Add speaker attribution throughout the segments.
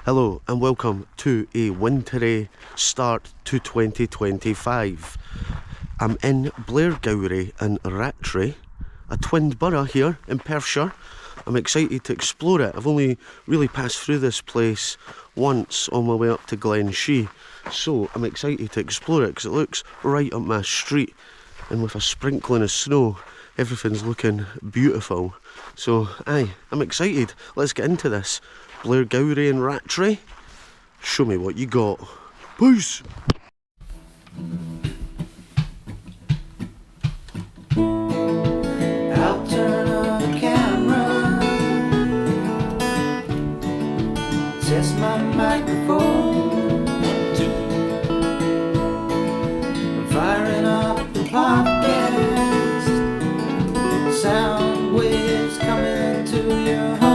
Speaker 1: Hello and welcome to a wintry start to 2025. I'm in Blairgowrie and Rattray, a twinned borough here in Perthshire. I'm excited to explore it. I've only really passed through this place once on my way up to Glenshee, so I'm excited to explore it because it looks right up my street, and with a sprinkling of snow everything's looking beautiful. So I'm excited. Let's get into this. Blairgowrie and Rattray, show me what you got. Peace!
Speaker 2: I'll turn on the camera, test my microphone, I'm firing up the podcast, sound waves coming to your home.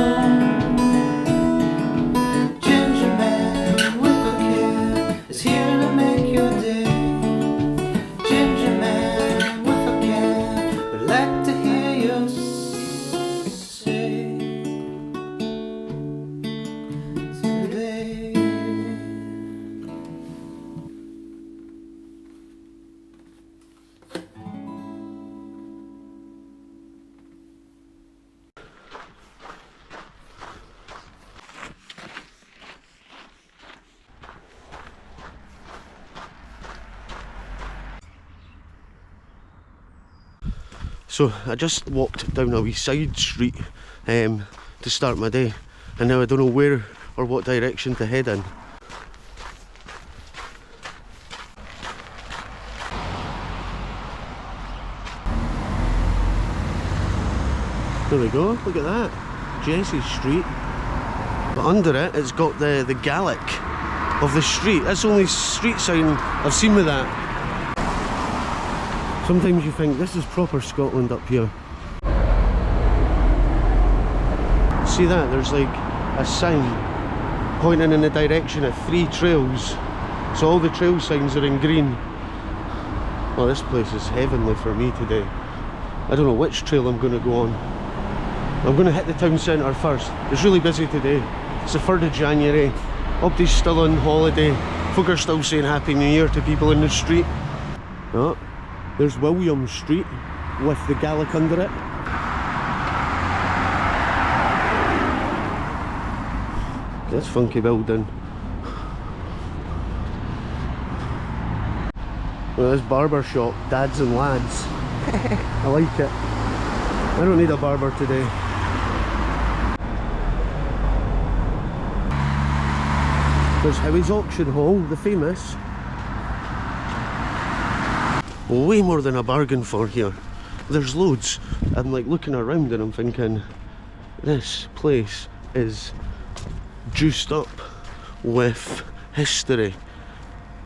Speaker 2: Gingerman with is here to make your day. Gingerman with would like to hear you say today.
Speaker 1: So I just walked down a wee side street to start my day, and now I don't know where or what direction to head in. There we go, look at that, Jesse's Street. But under it, it's got the Gaelic of the street. That's the only street sign I've seen with that. Sometimes you think this is proper Scotland up here. See that? There's like a sign pointing in the direction of 3 trails. So all the trail signs are in green. Well, this place is heavenly for me today. I don't know which trail I'm going to go on. I'm going to hit the town centre first. It's really busy today. It's the 3rd of January. Everybody's still on holiday. Folk are still saying Happy New Year to people in the street. Oh. There's William Street with the Gaelic under it. This funky building. Well, this barber shop, Dads and Lads. I like it. I don't need a barber today. There's Howie's Auction Hall, the famous. Way more than I bargained for here. There's loads. I'm like looking around and I'm thinking, this place is juiced up with history.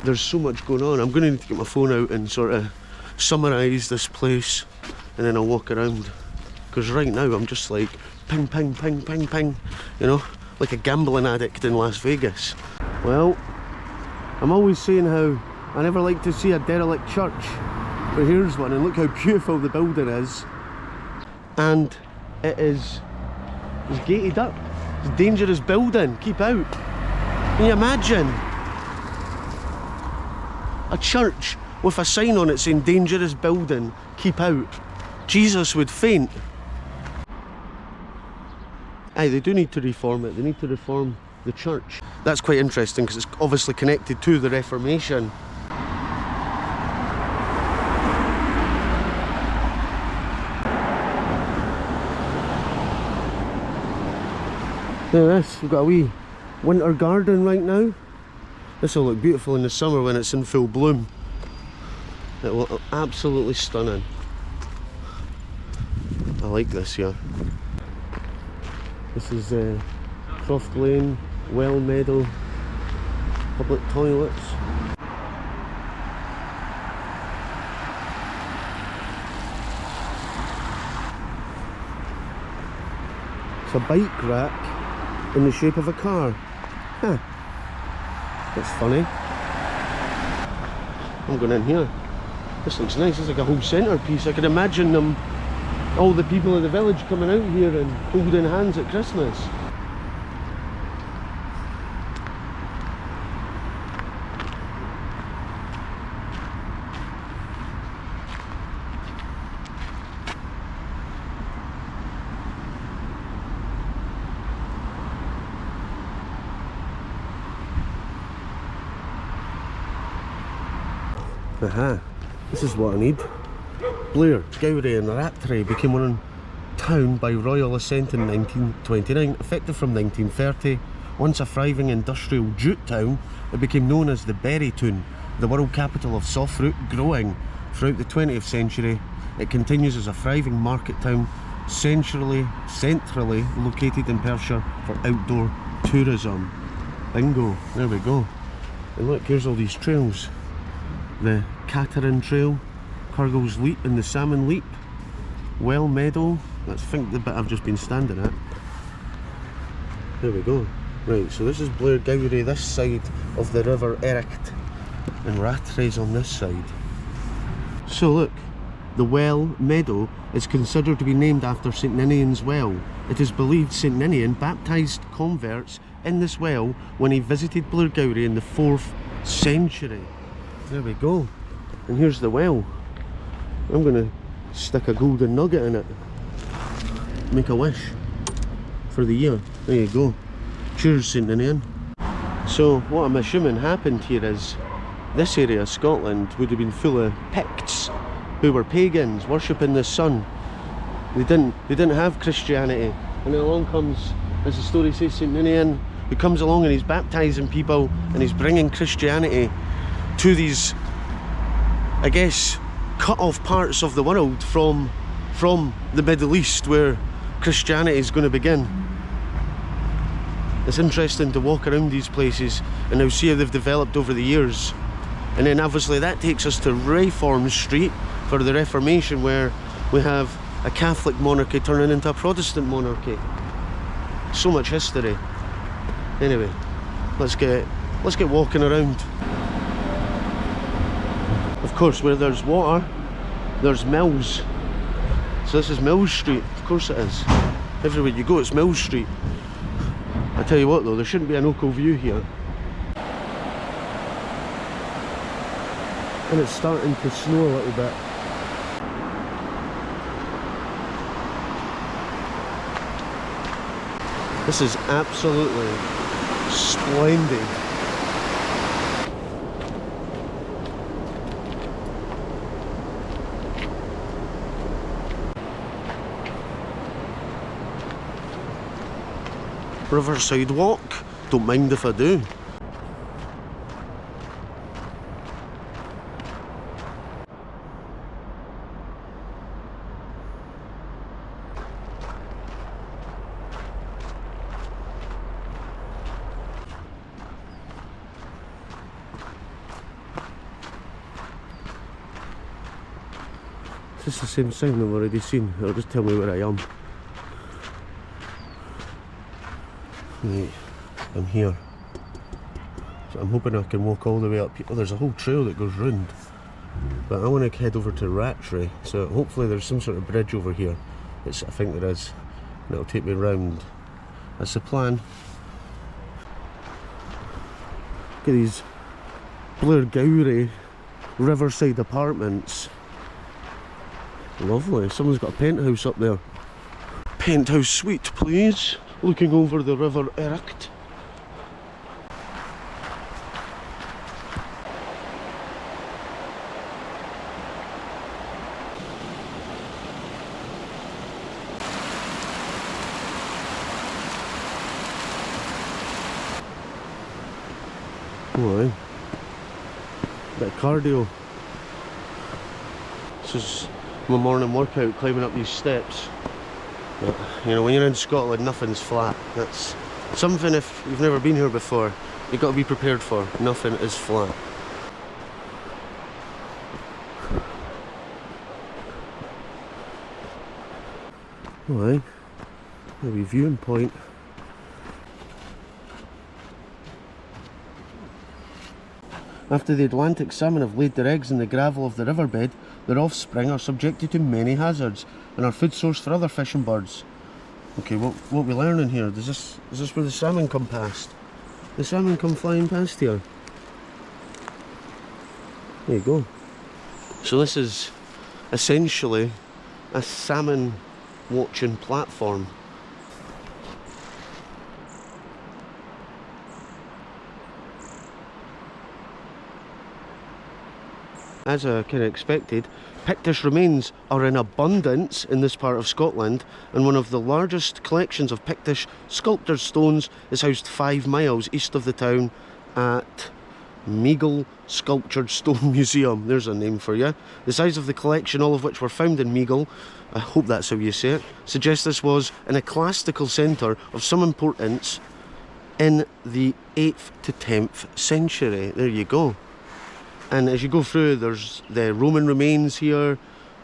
Speaker 1: There's so much going on. I'm going to need to get my phone out and sort of summarise this place, and then I'll walk around. Because right now I'm just like ping, ping, ping, ping, ping, you know, like a gambling addict in Las Vegas. Well, I'm always saying how I never like to see a derelict church, but here's one, and look how beautiful the building is. And it's gated up. It's a dangerous building, keep out. Can you imagine? A church with a sign on it saying dangerous building, keep out. Jesus would faint. Aye, they do need to reform it, they need to reform the church. That's quite interesting because it's obviously connected to the Reformation. Look at this, we've got a wee winter garden right now. This will look beautiful in the summer when it's in full bloom. It will look absolutely stunning. I like this here. This is Croft Lane, Well Meadow, public toilets. It's a bike rack in the shape of a car. Huh. That's funny. I'm going in here. This looks nice. It's like a whole centrepiece. I can imagine them, all the people in the village coming out here and holding hands at Christmas. Aha, this is what I need. Blairgowrie and Rattray became one town by royal assent in 1929, effective from 1930. Once a thriving industrial jute town, it became known as the Berry Town, the world capital of soft fruit growing. Throughout the 20th century, it continues as a thriving market town, centrally located in Perthshire for outdoor tourism. Bingo, there we go. And look, here's all these trails. The Catherine Trail, Curgle's Leap and the Salmon Leap, Well Meadow, that's I think the bit I've just been standing at. There we go. Right, so this is Blairgowrie, this side of the River Ericht, and Rattray's on this side. So look, the Well Meadow is considered to be named after St Ninian's well. It is believed St Ninian baptised converts in this well when he visited Blairgowrie in the 4th century. There we go. And here's the well. I'm going to stick a golden nugget in it. Make a wish for the year. There you go. Cheers, St Ninian. So what I'm assuming happened here is this area of Scotland would have been full of Picts who were pagans worshipping the sun. They didn't have Christianity, and then along comes, as the story says, St Ninian, who comes along and he's baptising people and he's bringing Christianity to these, I guess, cut off parts of the world from the Middle East where Christianity is going to begin. It's interesting to walk around these places and now see how they've developed over the years. And then obviously that takes us to Reform Street for the Reformation, where we have a Catholic monarchy turning into a Protestant monarchy. So much history. Anyway, let's get walking around. Of course, where there's water, there's mills. So this is Mill Street, of course it is. Everywhere you go it's Mill Street. I tell you what though, there shouldn't be an local view here. And it's starting to snow a little bit. This is absolutely splendid. Riverside walk, don't mind if I do. Is this the same sign I've already seen? It'll just tell me where I am. Right, I'm here. So I'm hoping I can walk all the way up here. Oh, there's a whole trail that goes round. But I want to head over to Rattray, so hopefully there's some sort of bridge over here. I think there is. And it'll take me round. That's the plan. Look at these Blairgowrie riverside apartments. Lovely. Someone's got a penthouse up there. Penthouse suite, please. Looking over the River Ericht. Alright. Bit of cardio. This is my morning workout, climbing up these steps. But, you know, when you're in Scotland, nothing's flat. That's something, if you've never been here before, you've got to be prepared for. Nothing is flat. Alright, maybe viewing point. After the Atlantic salmon have laid their eggs in the gravel of the riverbed, their offspring are subjected to many hazards and are food source for other fish and birds. Okay, what are we learning here? Is this where the salmon come past? The salmon come flying past here. There you go. So this is essentially a salmon watching platform. As I kind of expected, Pictish remains are in abundance in this part of Scotland, and one of the largest collections of Pictish sculptured stones is housed 5 miles east of the town at Meagle Sculptured Stone Museum. There's a name for you. The size of the collection, all of which were found in Meagle, I hope that's how you say it, suggests this was an ecclesiastical centre of some importance in the 8th to 10th century. There you go. And as you go through, there's the Roman remains here.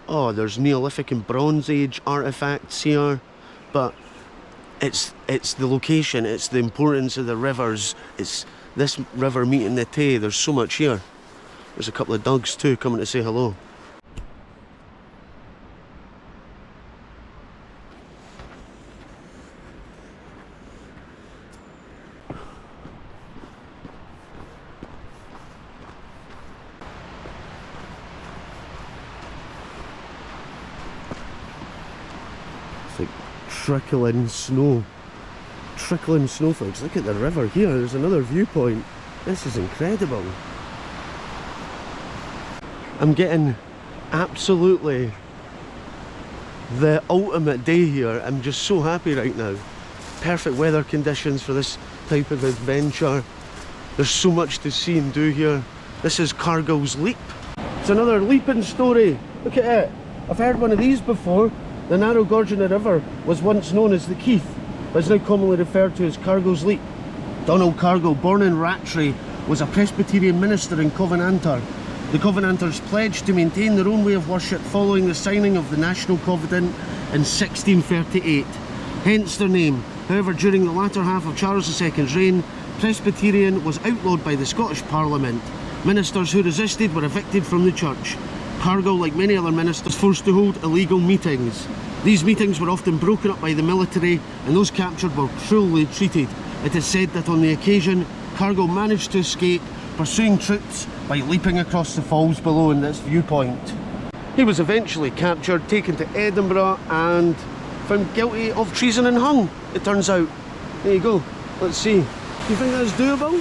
Speaker 1: Oh, there's Neolithic and Bronze Age artefacts here. But it's the location, it's the importance of the rivers. It's this river meeting the Tay. There's so much here. There's a couple of dogs too coming to say hello. Like trickling snow. Trickling snowflakes. Look at the river here. There's another viewpoint. This is incredible. I'm getting absolutely the ultimate day here. I'm just so happy right now. Perfect weather conditions for this type of adventure. There's so much to see and do here. This is Cargill's Leap. It's another leaping story. Look at it. I've heard one of these before. The narrow gorge in the river was once known as the Keith, but is now commonly referred to as Cargill's Leap. Donald Cargill, born in Rattray, was a Presbyterian minister in Covenanter. The Covenanters pledged to maintain their own way of worship following the signing of the National Covenant in 1638, hence their name. However, during the latter half of Charles II's reign, Presbyterian was outlawed by the Scottish Parliament. Ministers who resisted were evicted from the church. Cargill, like many other ministers, was forced to hold illegal meetings. These meetings were often broken up by the military, and those captured were cruelly treated. It is said that on the occasion, Cargill managed to escape, pursuing troops by leaping across the falls below in this viewpoint. He was eventually captured, taken to Edinburgh, and found guilty of treason and hung, it turns out. There you go. Let's see. Do you think that's doable?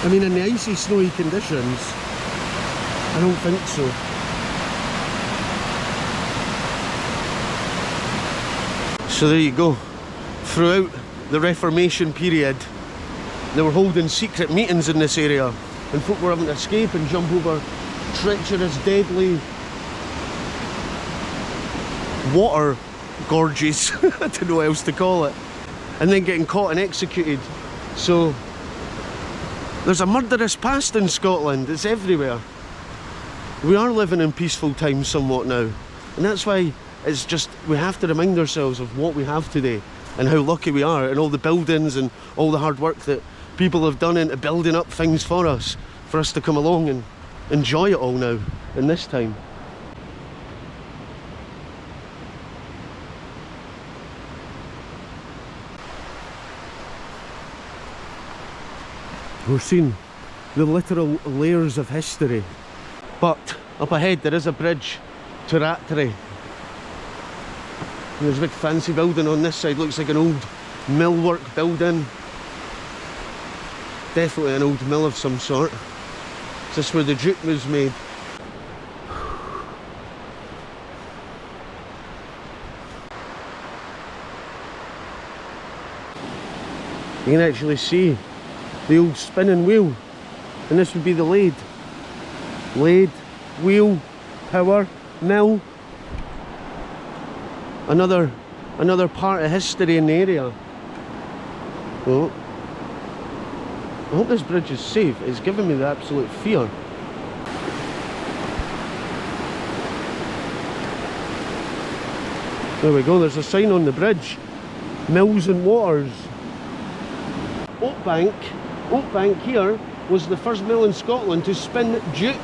Speaker 1: I mean, in the icy, snowy conditions, I don't think so. So there you go. Throughout the Reformation period, they were holding secret meetings in this area, and folk were having to escape and jump over treacherous, deadly water gorges, I don't know what else to call it, and then getting caught and executed. So there's a murderous past in Scotland. It's everywhere. We are living in peaceful times somewhat now, and that's why it's just, we have to remind ourselves of what we have today and how lucky we are, and all the buildings and all the hard work that people have done into building up things for us to come along and enjoy it all now in this time. We're seeing the literal layers of history. But up ahead there is a bridge to Rattray. And there's a big fancy building on this side, looks like an old millwork building. Definitely an old mill of some sort. Is this where the jute was made? You can actually see the old spinning wheel, and this would be the lathe. Lathe, wheel, power, mill. Another part of history in the area. Oh. I hope this bridge is safe. It's giving me the absolute fear. There we go, there's a sign on the bridge. Mills and Waters. Oakbank here was the first mill in Scotland to spin jute.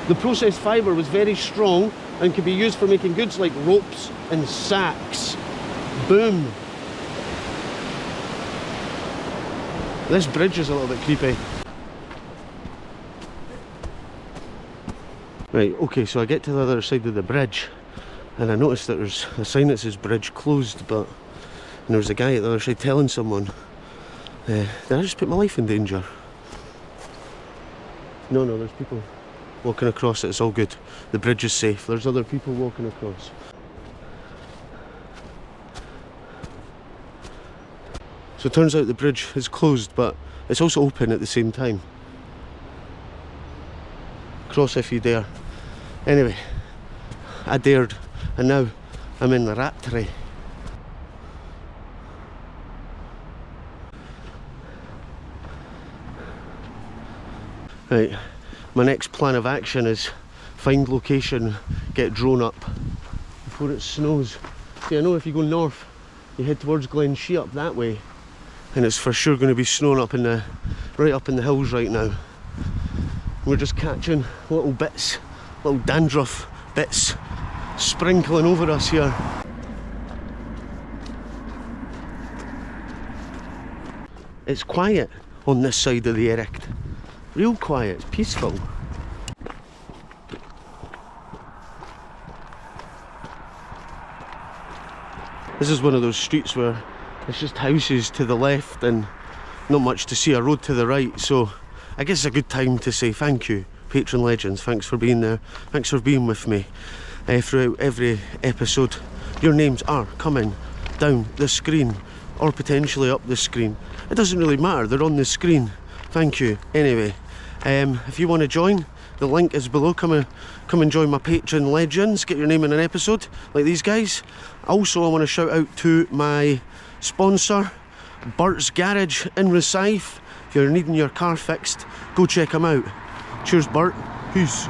Speaker 1: The processed fibre was very strong and could be used for making goods like ropes and sacks. Boom. This bridge is a little bit creepy. Right, okay, so I get to the other side of the bridge and I noticed that there's a sign that says bridge closed, but there was a guy at the other side telling someone, did I just put my life in danger? No, there's people walking across it. It's all good. The bridge is safe. There's other people walking across. So it turns out the bridge is closed, but it's also open at the same time. Cross if you dare. Anyway, I dared, and now I'm in Rattray. Right, my next plan of action is find location, get drone up before it snows. See, I know if you go north, you head towards Glen Shea up that way, and it's for sure going to be snowing up in the right up in the hills right now. We're just catching little bits, little dandruff bits sprinkling over us here. It's quiet on this side of the Ericht. Real quiet, it's peaceful. This is one of those streets where it's just houses to the left and not much to see, a road to the right, so I guess it's a good time to say thank you, patron legends. Thanks for being there, thanks for being with me throughout every episode. Your names are coming down the screen or potentially up the screen. It doesn't really matter, they're on the screen. Thank you. Anyway, if you want to join, the link is below. Come and join my patron legends, get your name in an episode like these guys. Also, I want to shout out to my sponsor, Bert's Garage in Rosyth. If you're needing your car fixed, go check him out. Cheers, Bert. Peace.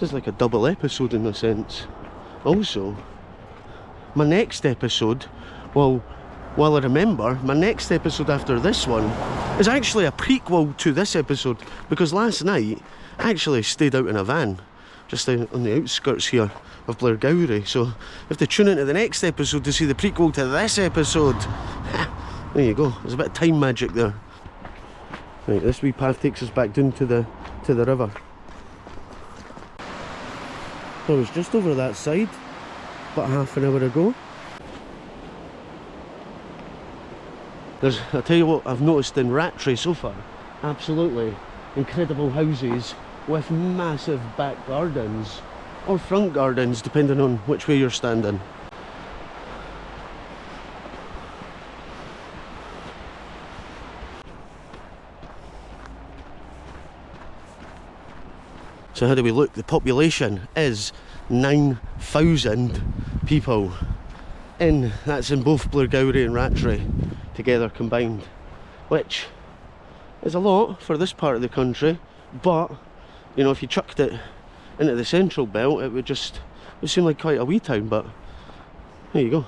Speaker 1: This is like a double episode in a sense. Also, my next episode, well, while I remember, my next episode after this one is actually a prequel to this episode, because last night I actually stayed out in a van just on the outskirts here of Blairgowrie, so you have to tune into the next episode to see the prequel to this episode. There you go, there's a bit of time magic there. Right, this wee path takes us back down to the river. I was just over that side about half an hour ago. I'll tell you what I've noticed in Rattray so far, absolutely incredible houses with massive back gardens, or front gardens depending on which way you're standing. So how do we look? The population is 9,000 people. That's in both Blairgowrie and Rattray together combined, which is a lot for this part of the country, but you know, if you chucked it into the central belt, it would seem like quite a wee town, but there you go.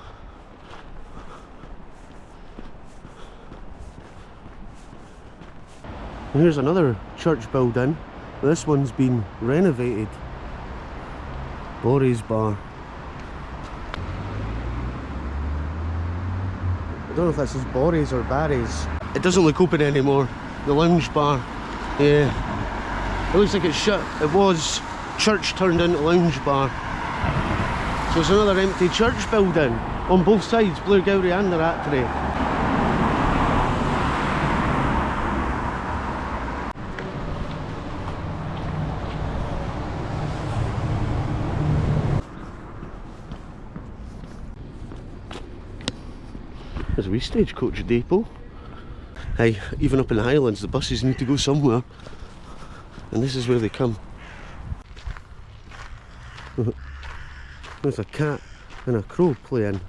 Speaker 1: And here's another church building. This one's been renovated. Borry's Bar. I don't know if this is Borry's or Barry's. It doesn't look open anymore. The lounge bar. Yeah. It looks like it's shut. It was church turned into lounge bar. So it's another empty church building on both sides, Blairgowrie and the Rattray. There's a wee stagecoach depot. Hey, even up in the Highlands the buses need to go somewhere, and this is where they come. There's a cat and a crow playing.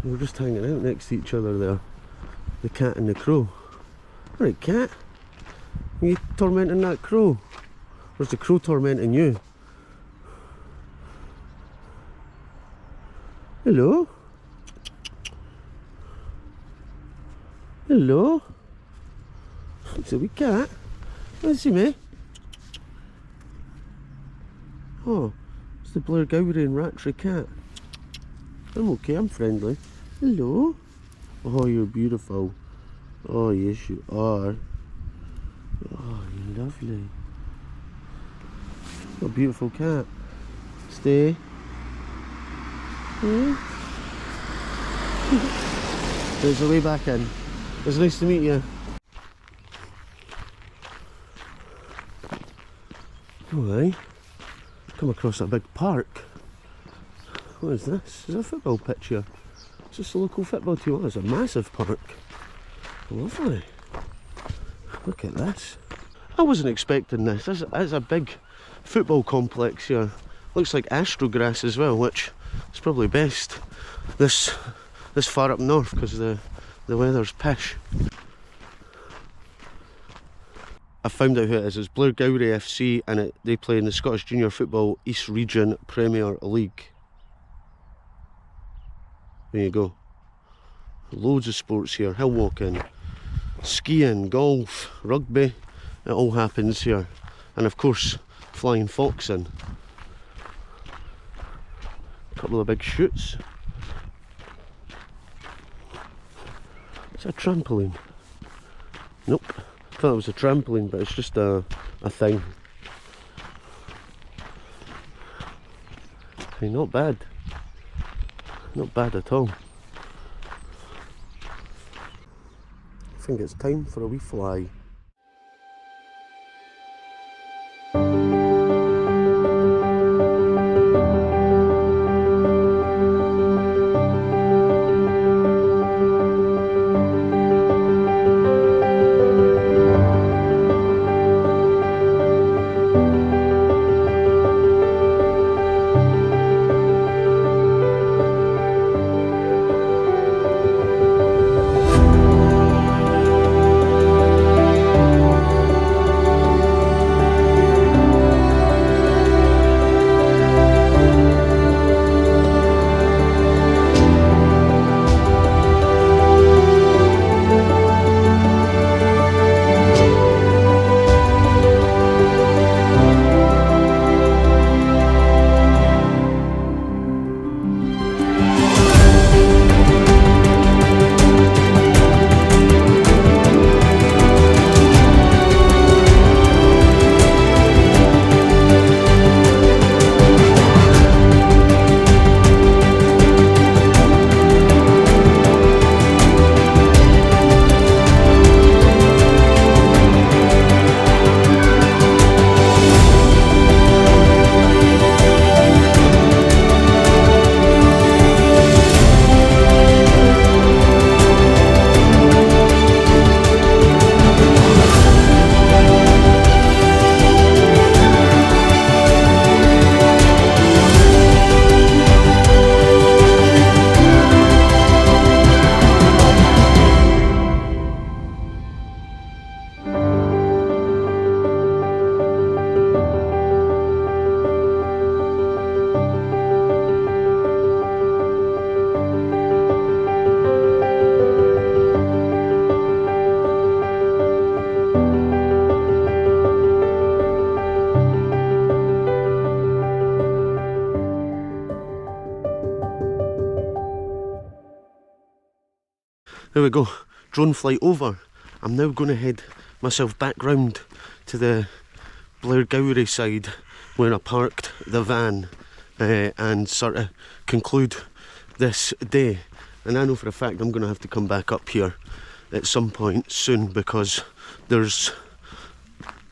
Speaker 1: We're just hanging out next to each other there, the cat and the crow. Alright, cat, are you tormenting that crow? Or is the crow tormenting you? Hello? Hello? It's a wee cat. Let's see me. Oh, it's the Blairgowrie and Rattray cat. I'm okay, I'm friendly. Hello? Oh, you're beautiful. Oh, yes you are. Oh, you're lovely. What a beautiful cat. Stay. Yeah. There's a way back in. It's nice to meet you. Alright. Come across a big park. What is this? Is it a football pitch here? Is this a local football team? Oh, it's a massive park. Lovely. Look at this. I wasn't expecting this. This is a big football complex here. Looks like astrograss as well, which is probably best this far up north because the weather's pish. I found out who it is. It's Blairgowrie FC, and they play in the Scottish Junior Football East Region Premier League. There you go. Loads of sports here. Hill walking, skiing, golf, rugby. It all happens here. And of course, flying foxing. A couple of big chutes. It's a trampoline. Nope. I thought it was a trampoline, but it's just a thing. Hey, not bad. Not bad at all. I think it's time for a wee fly. There we go, drone flight over. I'm now going to head myself back round to the Blairgowrie side where I parked the van and sort of conclude this day. And I know for a fact I'm going to have to come back up here at some point soon because there's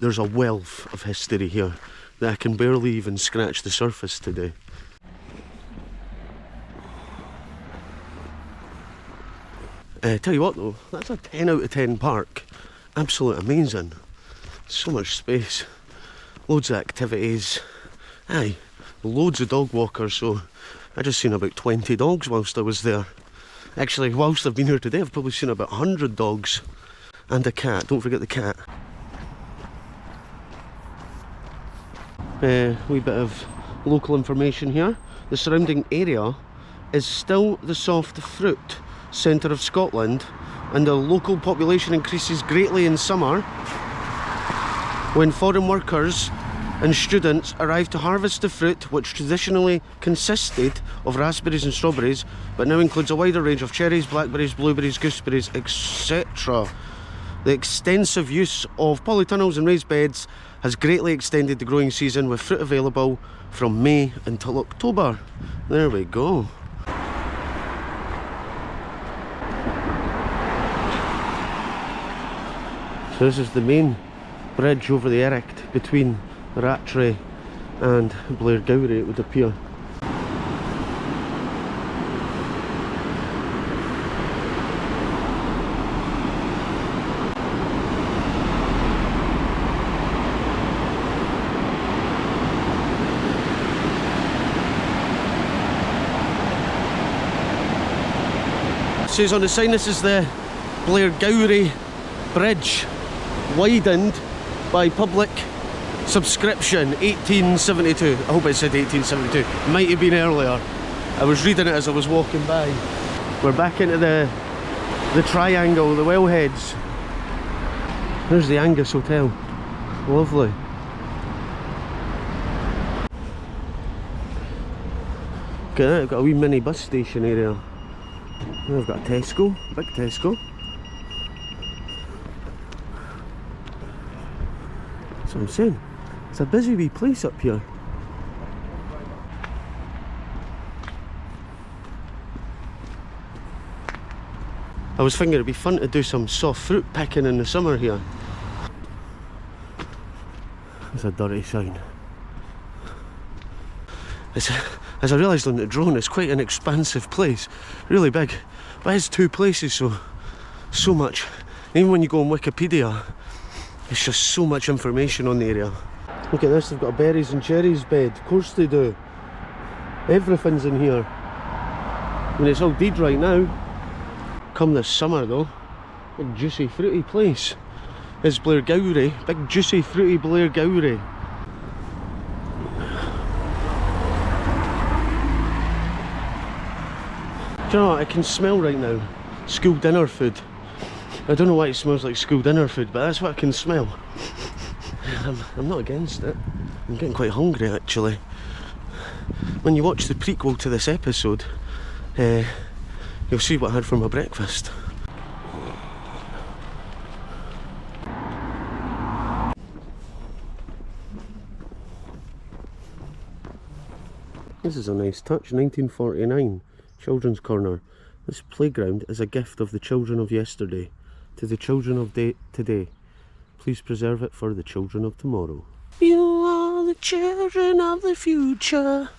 Speaker 1: a wealth of history here that I can barely even scratch the surface today. Tell you what though, that's a 10 out of 10 park. Absolute amazing. So much space, loads of activities, aye, loads of dog walkers. So I just seen about 20 dogs whilst I was there. Actually, whilst I've been here today, I've probably seen about 100 dogs and a cat. Don't forget the cat. Wee bit of local information here. The surrounding area is still the soft fruit centre of Scotland, and the local population increases greatly in summer when foreign workers and students arrive to harvest the fruit, which traditionally consisted of raspberries and strawberries, but now includes a wider range of cherries, blackberries, blueberries, gooseberries, etc. The extensive use of polytunnels and raised beds has greatly extended the growing season, with fruit available from May until October. There we go. So this is the main bridge over the Erict between Rattray and Blairgowrie, it would appear. It says on the sign this is the Blairgowrie Bridge, widened by public subscription, 1872. I hope it said 1872. Might have been earlier. I was reading it as I was walking by. We're back into the triangle, the wellheads. There's the Angus Hotel. Lovely. Look at that, I've got a wee mini bus station area. I've got a Tesco, big Tesco. That's what I'm saying. It's a busy wee place up here. I was thinking it'd be fun to do some soft fruit picking in the summer here. It's a dirty sign. As I realised on the drone, it's quite an expansive place, really big, but it's two places, so much. Even when you go on Wikipedia, it's just so much information on the area. Look at this, they've got a berries and cherries bed. Of course they do. Everything's in here. I mean, it's all dead right now. Come this summer though, big juicy fruity place is Blairgowrie. Big juicy fruity Blairgowrie. Do you know what, I can smell right now school dinner food. I don't know why it smells like school dinner food, but that's what I can smell. I'm not against it. I'm getting quite hungry actually. When you watch the prequel to this episode, you'll see what I had for my breakfast. This is a nice touch, 1949. Children's Corner. This playground is a gift of the children of yesterday to the children of today. Please preserve it for the children of tomorrow. You are the children of the future.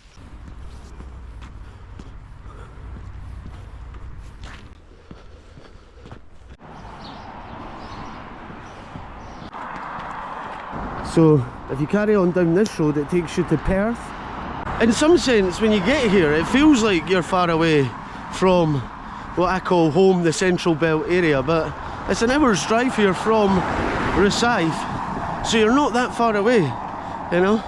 Speaker 1: So if you carry on down this road, it takes you to Perth. In some sense, when you get here, it feels like you're far away from what I call home, the Central Belt area, but it's an hour's drive here from Rosyth, so you're not that far away, you know.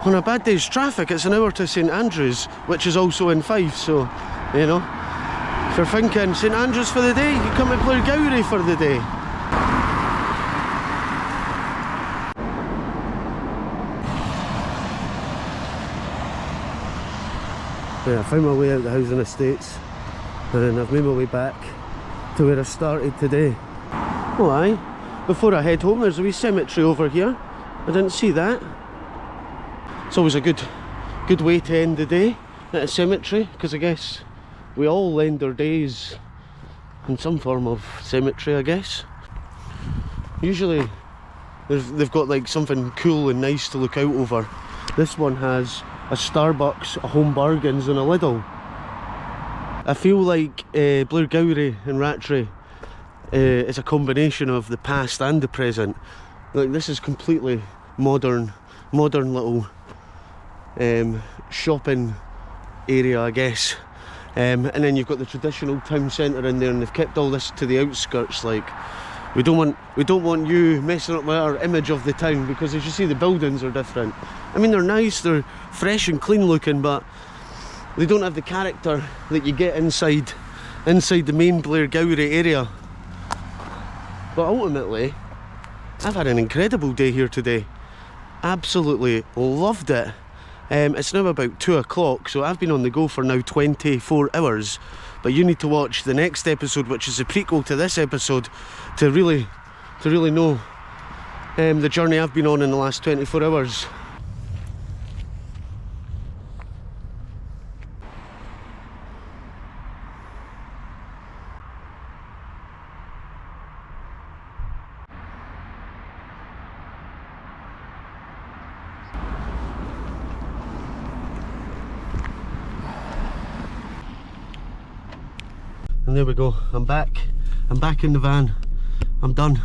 Speaker 1: On a bad day's traffic, it's an hour to St Andrews, which is also in Fife, so, you know, if you're thinking St Andrews for the day, you come to Blairgowrie for the day. Yeah, I found my way out the housing estates and I've made my way back to where I started today. Oh aye, before I head home there's a wee cemetery over here. I didn't see that. It's always a good way to end the day at a cemetery, because I guess we all end our days in some form of cemetery, I guess. Usually they've got like something cool and nice to look out over. This one has a Starbucks, a Home Bargains and a Lidl. I feel like Blairgowrie and Rattray is a combination of the past and the present. Like, this is completely modern little shopping area, I guess. And then you've got the traditional town centre in there, and they've kept all this to the outskirts. Like, we don't want you messing up with our image of the town, because as you see, the buildings are different. I mean, they're nice, they're fresh and clean looking, but they don't have the character that you get inside the main Blairgowrie area. But ultimately, I've had an incredible day here today. Absolutely loved it. It's now about 2 o'clock, so I've been on the go for now 24 hours. But you need to watch the next episode, which is a prequel to this episode, to really know the journey I've been on in the last 24 hours. And there we go, I'm back in the van, I'm done.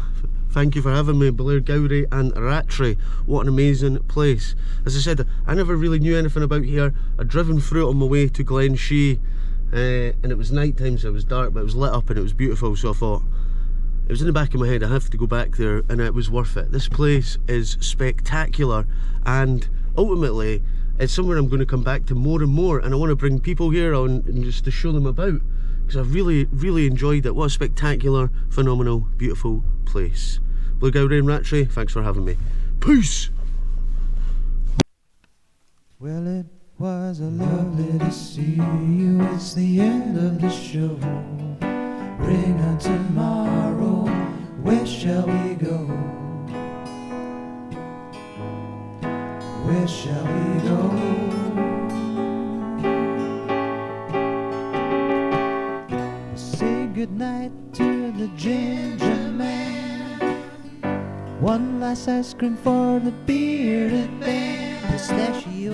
Speaker 1: Thank you for having me, Blairgowrie and Rattray. What an amazing place. As I said, I never really knew anything about here. I'd driven through it on my way to Glenshee, and it was night time, so it was dark, but it was lit up and it was beautiful, so I thought, it was in the back of my head, I have to go back there, and it was worth it. This place is spectacular, and ultimately it's somewhere I'm going to come back to more and more, and I want to bring people here on and just to show them about, because I've really enjoyed it. What a spectacular, phenomenal, beautiful place. Blairgowrie and Rattray, thanks for having me. Peace!
Speaker 2: Well, it was a lovely to see you. It's the end of the show. Bring on tomorrow. Where shall we go? Where shall we go? Say goodnight to the Gingerman. One last ice cream for the bearded band. Pistachio